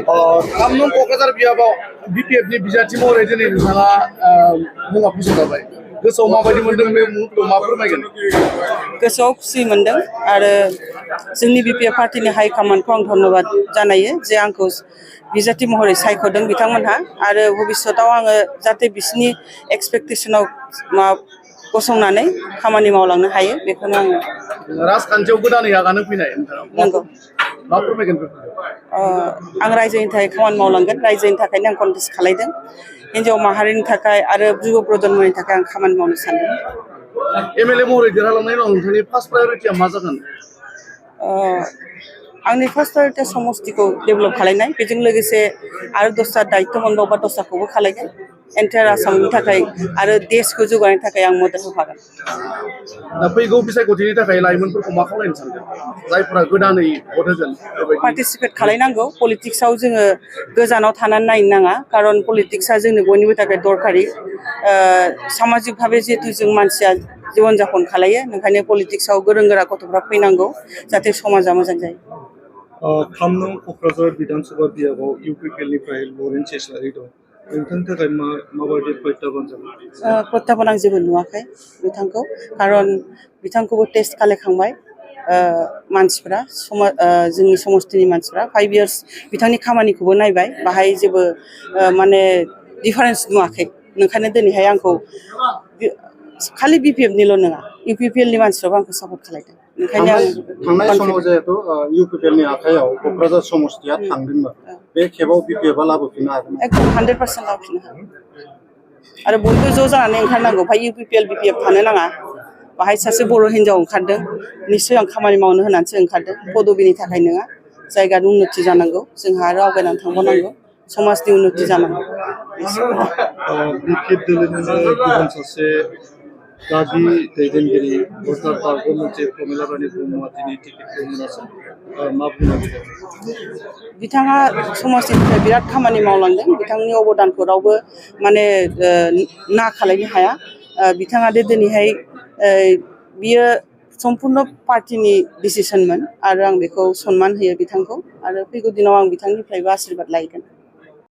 खामनं क'क्राझार बियाबाव बिपिएफनि बिजाथि महरै दिनै नोंथाङा मुङा फोसावजाबाय गोसोआव माबायदि मोनदों बे मुंखौ मा फोरमायगोन गोसोआव खुसि मोनदों आरो जोंनि बिपिएफ पार्टिनि हाइ कमान्डखौ आं धन्यबाद जानायो जे आंखौ बिजाथि महरै सायख'दों बिथांमोनहा आरो भबिष्यताव आङो जाहाथे बिसिनि एक्सपेक्टेसनाव गसंनानै खामानि मावलांनो हायो बेखौनो आङो राजखान्थियाव गोदानै आगान फैनाय नंगौ मा फोरमायगोन आं रायजोनि थाखाय खामानि मावलांगोन रायजोनि थाखायनो आं कन्टेस्ट खालायदों हिन्जाव माहारिनि थाखाय आरो युवा प्रजन्मनि थाखाय आं खामानि मावनो सानदों एमएलए महरै देरहालांनायनि उनाव नोंथांनि फार्स्ट प्रायरिटिया मा जागोन आंनि फार्स्ट प्रायरिटिया समस्तिखौ डेभेलप खालायनाय बेजों लोगोसे आरो दस्रा दायित्व मोनबावबा दस्राखौबो खालायगोन एन्टायार आसामनि थाखाय आरो देशखौ जौगानायनि थाखाय आं मदद होफागोन फैगौ बिसायख'थिनि थाखाय लाइमोनफोरखौ मा खालामनो सानदों जायफोरा गोदानै भट होगोन पार्टिसिपेट खालायनांगौ पलिटिक्सआव जोङो गोजानाव थानानै नायनो नाङा खारन पलिटिक्सआ जोंनो बयनिबो थाखाय दरखारि सामाजिक भाबै जिहेतु जों मानसिया जीवन जापन खालायो ओंखायनो पलिटिक्सआव गोरों गोरा गथ'फ्रा फैनांगौ जाहाथे समाजा मोजां जायो खामनं क'क्राझार बिधानसभा बियाबाव इउपिपिएलनिफ्राय लरेन्स इस्लारि दं नोंथांनि थाखाय माबायदि प्रत्याह्बान जागोन प्रत्याह्बान आं जेबो नुवाखै बिथांखौ खारन बिथांखौबो टेस्ट खालायखांबाय मानसिफ्रा जोंनि समस्तिनि मानसिफ्रा 5 इयार्स बिथांनि खामानिखौबो नायबाय बाहाय जेबो माने डिफारेन्स नुवाखै ओंखायनो दिनैहाय आंखौ खालि बिपिएफनिल' नङा इउपिपिएलनि मानसिफ्राबो आंखौ सापर्ट खालायदों ओंखायनो थांनाय समाव जिहेतु इउपिपिएलनि आखायाव क'क्राझार समस्तिया थांदोंमोन बे खेबाव बिपिएफआ लाबोफिननो हागोन एकदम 100% लाबोफिननो हागोन आरो बयबो ज' जानानै ओंखारनांगौ ओमफ्राय इउपिपिएल बिपिएफ थानो नाङा बाहाय सासे बर' हिन्जाव ओंखारदों निश्चय आं खामानि मावनो होनानैसो ओंखारदों पदबिनि थाखाय नङा जायगानि उन्नति जानांगौ जोंहा आरो आवगायनानै थांबावनांगौ समाजनि उन्नति जानांगौ बिपिएफ दोलोनिनो गुबुन सासे गागि दैदेनगिरि भटार पार्कआव मोनसे प्रमिला रानी ब्रह्मआ दिनै टिकेटखौ मोनासै मा बुंनांगौ बिथाङा समाजनि थाखाय बिराद खामानि मावलांदों बिथांनि अबदानखौ रावबो माने ना खालायनो हाया बिथाङा दिनैहाय बियो सम्पुर्ण पार्टिनि डिसिसनमोन आरो आं बेखौ सनमान होयो बिथांखौ आरो फैगौ दिनाव आं बिथांनिफ्रायबो आशीर्बाद लायगोन